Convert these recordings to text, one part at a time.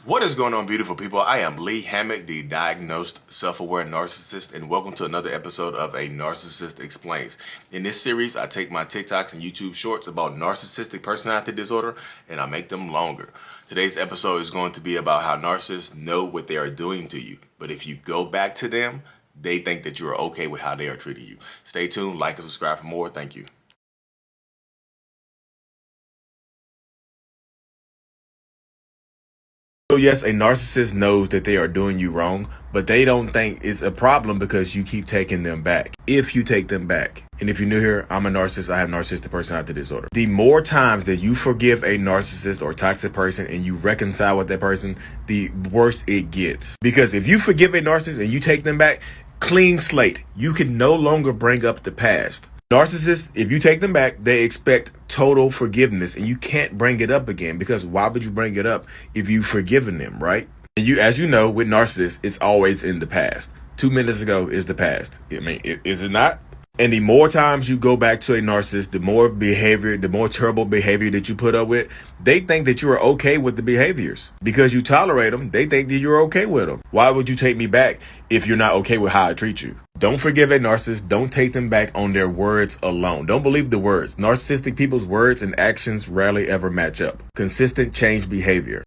What is going on, beautiful people? I am Lee Hammock, the diagnosed self-aware narcissist, and welcome to another episode of A Narcissist Explains. In this series, I take my TikToks and YouTube shorts about narcissistic personality disorder and I make them longer. Today's episode is going to be about how narcissists know what they are doing to you, but if you go back to them, they think that you are okay with how they are treating you. Stay tuned, like and subscribe for more. Thank you. So yes, a narcissist knows that they are doing you wrong, but they don't think it's a problem because you keep taking them back. If you take them back. And if you're new here, I'm a narcissist. I have narcissistic personality disorder. The more times that you forgive a narcissist or toxic person and you reconcile with that person, the worse it gets. Because if you forgive a narcissist and you take them back, clean slate, you can no longer bring up the past. Narcissists, if you take them back, they expect total forgiveness and you can't bring it up again, because why would you bring it up if you've forgiven them, right? And as you know, with narcissists, it's always in the past. 2 minutes ago is the past. I mean, is it not? And the more times you go back to a narcissist, the more terrible behavior that you put up with, they think that you are okay with the behaviors. Because you tolerate them, they think that you're okay with them. Why would you take me back if you're not okay with how I treat you? Don't forgive a narcissist. Don't take them back on their words alone. Don't believe the words. Narcissistic people's words and actions rarely ever match up. Consistent change behavior.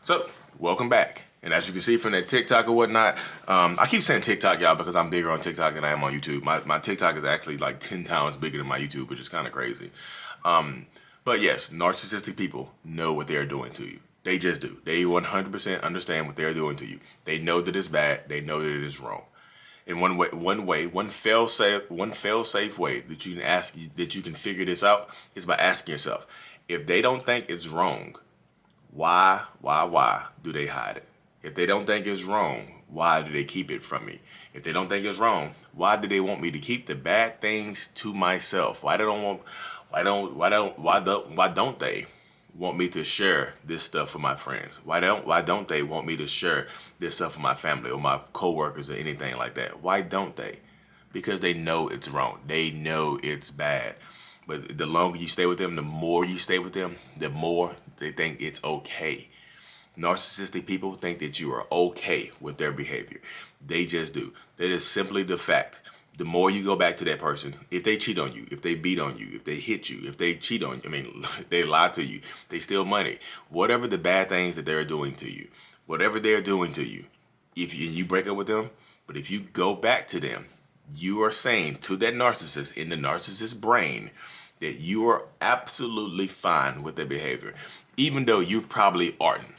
So, welcome back. And as you can see from that TikTok or whatnot, I keep saying TikTok, y'all, because I'm bigger on TikTok than I am on YouTube. My TikTok is actually like 10 times bigger than my YouTube, which is kind of crazy. But yes, narcissistic people know what they're doing to you. They just do. They 100% understand what they're doing to you. They know that it's bad. They know that it is wrong. And one fail-safe way that you can figure this out is by asking yourself, if they don't think it's wrong, why do they hide it? If they don't think it's wrong, why do they keep it from me? If they don't think it's wrong, why do they want me to keep the bad things to myself? Why don't they want me to share this stuff with my friends? Why don't they want me to share this stuff with my family or my coworkers or anything like that? Why don't they? Because they know it's wrong. They know it's bad. But the longer you stay with them, the more you stay with them, the more they think it's okay. Narcissistic people think that you are okay with their behavior. They just do. That is simply the fact. The more you go back to that person, if they cheat on you, if they beat on you, if they hit you, if they cheat on you, they lie to you, they steal money, whatever the bad things that they're doing to you, if you break up with them, but if you go back to them, you are saying to that narcissist in the narcissist brain that you are absolutely fine with their behavior, even though you probably aren't.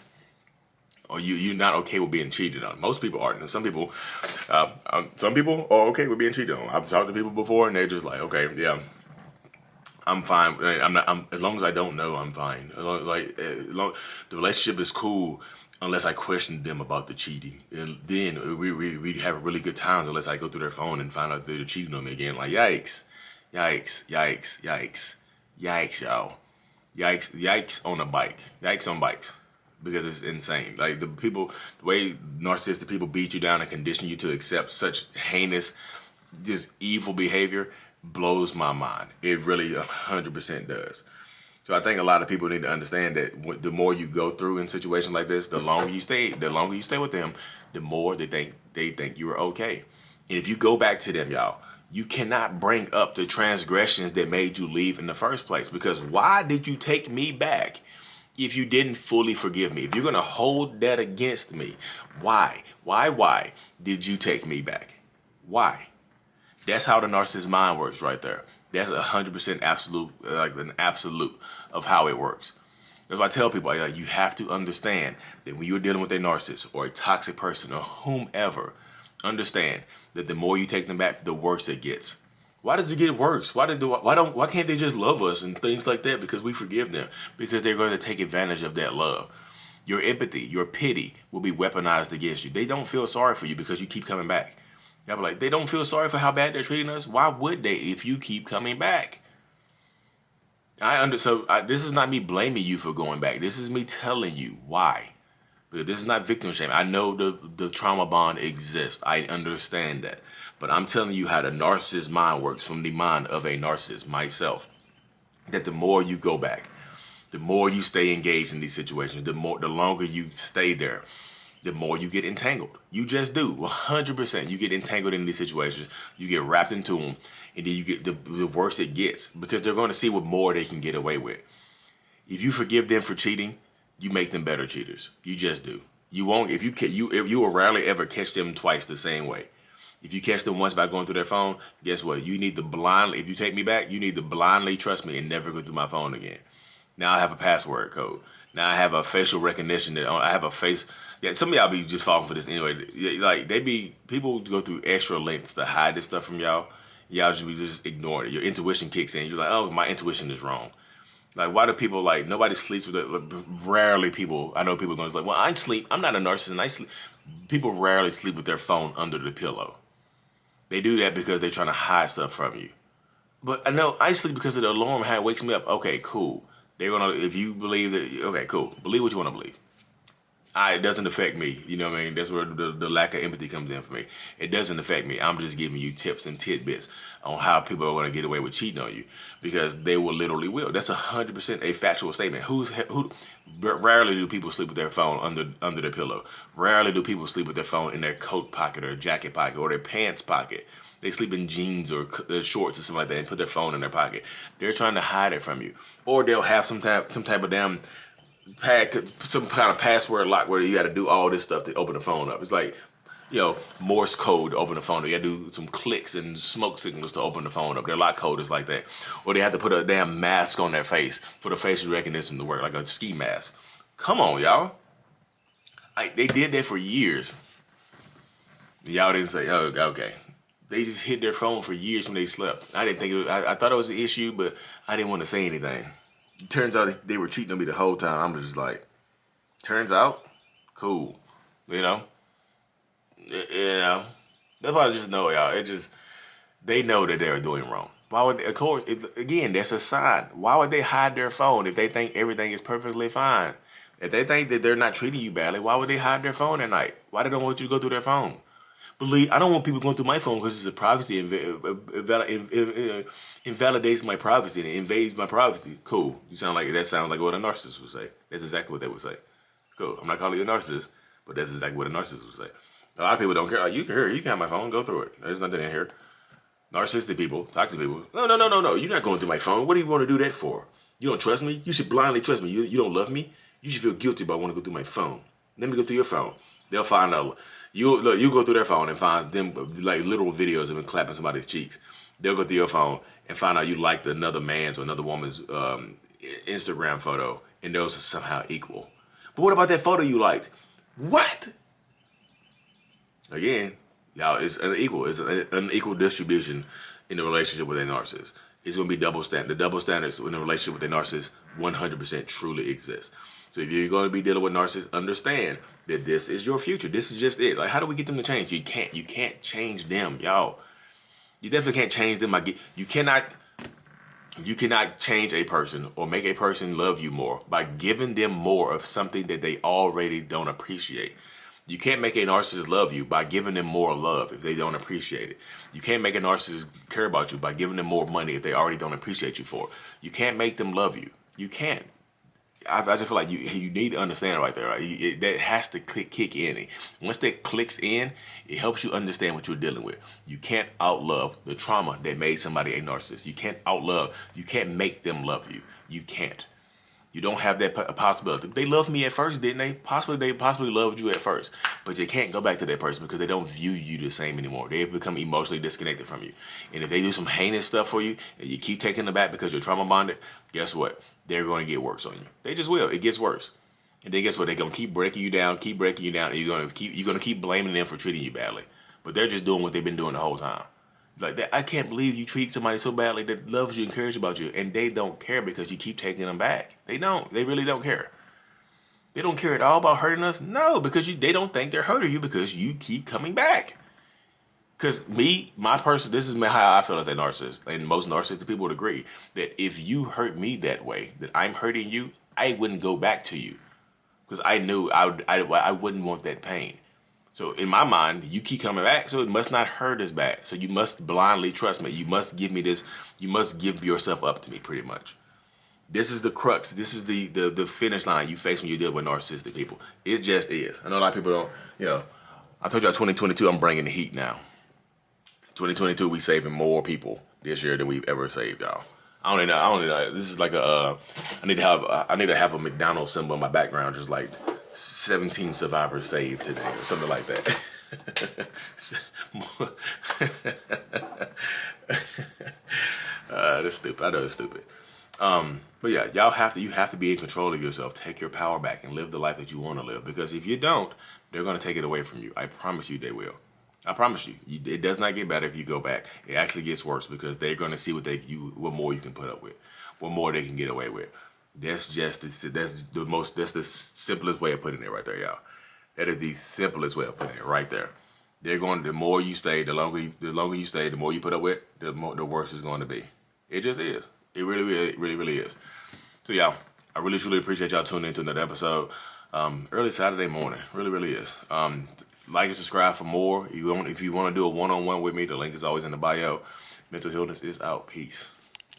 Or you're not okay with being cheated on. Most people aren't. And some people are okay with being cheated on. I've talked to people before, and they're just like, okay, yeah, I'm fine. As long as I don't know, I'm fine. The relationship is cool unless I question them about the cheating, and then we have really good times unless I go through their phone and find out they're cheating on me again. Like yikes, y'all, yikes on a bike, yikes on bikes. Because it's insane. Like the way narcissistic people beat you down and condition you to accept such heinous, just evil behavior blows my mind. It really 100% does. So I think a lot of people need to understand that the more you go through in situations like this, the longer you stay with them, the more they think you are okay. And if you go back to them, y'all, you cannot bring up the transgressions that made you leave in the first place. Because why did you take me back? If you didn't fully forgive me, if you're going to hold that against me, why did you take me back? Why? That's how the narcissist mind works right there. That's 100% absolute, like an absolute of how it works. That's why I tell people, like, you have to understand that when you're dealing with a narcissist or a toxic person or whomever, understand that the more you take them back, the worse it gets. Why does it get worse? Why can't they just love us and things like that? Because we forgive them. Because they're going to take advantage of that love. Your empathy, your pity will be weaponized against you. They don't feel sorry for you because you keep coming back. Y'all be like, they don't feel sorry for how bad they're treating us? Why would they if you keep coming back? This is not me blaming you for going back. This is me telling you why. Because this is not victim shame. I know the trauma bond exists. I understand that. But I'm telling you how the narcissist mind works from the mind of a narcissist, myself. That the more you go back, The more you stay engaged in these situations, the longer you stay there, the more you get entangled. You just do. 100%. You get entangled in these situations. You get wrapped into them. And then you get the worse it gets, because they're going to see what more they can get away with. If you forgive them for cheating, you make them better cheaters. You just do. You won't. If you will rarely ever catch them twice the same way. If you catch them once by going through their phone, guess what? You need to blindly, if you take me back, you need to blindly trust me and never go through my phone again. Now I have a password code. Now I have a facial recognition that I have a face. Yeah, some of y'all be just falling for this anyway. Like people go through extra lengths to hide this stuff from y'all. Y'all should be just ignoring it. Your intuition kicks in. You're like, oh, my intuition is wrong. Like, why do people, like, nobody sleeps with it? Rarely people, I know people going to like, well, I sleep. I'm not a narcissist. And I sleep. People rarely sleep with their phone under the pillow. They do that because they're trying to hide stuff from you. But I know I sleep because of the alarm wakes me up. Okay, cool. They're gonna, if you believe that, okay, cool. Believe what you want to believe. It doesn't affect me. You know what I mean? That's where the lack of empathy comes in for me. It doesn't affect me. I'm just giving you tips and tidbits on how people are going to get away with cheating on you, because they will literally will. That's 100% a factual statement. Rarely do people sleep with their phone under their pillow. Rarely do people sleep with their phone in their coat pocket or jacket pocket or their pants pocket. They sleep in jeans or shorts or something like that and put their phone in their pocket. They're trying to hide it from you. Or they'll have some type of damn some kind of password lock where you got to do all this stuff to open the phone up. It's like, Morse code to open the phone up. You got to do some clicks and smoke signals to open the phone up. Their lock code is like that. Or they have to put a damn mask on their face for the facial recognition to work, like a ski mask. Come on, y'all. They did that for years. Y'all didn't say, oh, okay. They just hid their phone for years when they slept. I didn't think I thought it was an issue, but I didn't want to say anything. Turns out they were cheating on me the whole time. I'm just like, turns out, cool, That's why I just know, y'all. They know that they're doing wrong. Why would they, of course, again, that's a sign. Why would they hide their phone if they think everything is perfectly fine? If they think that they're not treating you badly, why would they hide their phone at night? Why they don't want you to go through their phone? I don't want people going through my phone because it's a privacy. Invalidates my privacy and invades my privacy. Cool. That sounds like what a narcissist would say. That's exactly what they would say. Cool. I'm not calling you a narcissist, but that's exactly what a narcissist would say. A lot of people don't care. You can have my phone. Go through it. There's nothing in here. Narcissistic people, toxic people. No. You're not going through my phone. What do you want to do that for? You don't trust me? You should blindly trust me. You don't love me? You should feel guilty about wanting to go through my phone. Let me go through your phone. They'll find out. You go through their phone and find them, like, literal videos of them clapping somebody's cheeks. They'll go through your phone and find out you liked another man's or another woman's Instagram photo, and those are somehow equal. But what about that photo you liked? What? Again, y'all, it's unequal. It's an unequal distribution in the relationship with a narcissist. It's going to be double standard. The double standards in a relationship with a narcissist 100% truly exist. So if you're going to be dealing with narcissists, understand that this is your future. This is just it. Like, how do we get them to change? You can't change them, y'all. You definitely can't change them. You cannot change a person or make a person love you more by giving them more of something that they already don't appreciate. You can't make a narcissist love you by giving them more love if they don't appreciate it. You can't make a narcissist care about you by giving them more money if they already don't appreciate you for it. You can't make them love you. You can't. I just feel like you need to understand right there. Right? That has to kick in. Once that clicks in, it helps you understand what you're dealing with. You can't outlove the trauma that made somebody a narcissist. You can't make them love you. You can't. You don't have that possibility. They loved me at first, didn't they? They possibly loved you at first, but you can't go back to that person because they don't view you the same anymore. They've become emotionally disconnected from you. And if they do some heinous stuff for you and you keep taking them back because you're trauma bonded, guess what? They're going to get worse on you. They just will. It gets worse. And then guess what? They're going to keep breaking you down, and you're going to keep blaming them for treating you badly. But they're just doing what they've been doing the whole time. Like that, I can't believe you treat somebody so badly that loves you and cares about you, and they don't care because you keep taking them back. They don't. They really don't care. They don't care at all about hurting us. No, because they don't think they're hurting you because you keep coming back. Because my person, this is how I feel as a narcissist, and most narcissistic people would agree that if you hurt me that way, that I'm hurting you, I wouldn't go back to you because I knew I wouldn't want that pain. So in my mind, you keep coming back, so it must not hurt as bad. So you must blindly trust me. You must give me this. You must give yourself up to me, pretty much. This is the crux. This is the finish line you face when you deal with narcissistic people. It just is. I know a lot of people don't, I told y'all 2022, I'm bringing the heat now. 2022, we saving more people this year than we've ever saved, y'all. I don't know. This is like I need to have a McDonald's symbol in my background, just like 17 survivors saved today or something like that. That's stupid. I know it's stupid. But yeah, you have to be in control of yourself. Take your power back and live the life that you want to live. Because if you don't, they're going to take it away from you. I promise you they will. I promise you. It does not get better if you go back. It actually gets worse because they're going to see what more you can put up with, what more they can get away with. That's the simplest way of putting it right there, y'all. That is the simplest way of putting it right there. The more you stay, the longer you stay, the more you put up with, the worse it's going to be. It just is. It really is. So y'all, I really truly appreciate y'all tuning into another episode. Early Saturday morning, really is. Like and subscribe for more. If you want to do a one-on-one with me, the link is always in the bio. Mental Illness is out. Peace.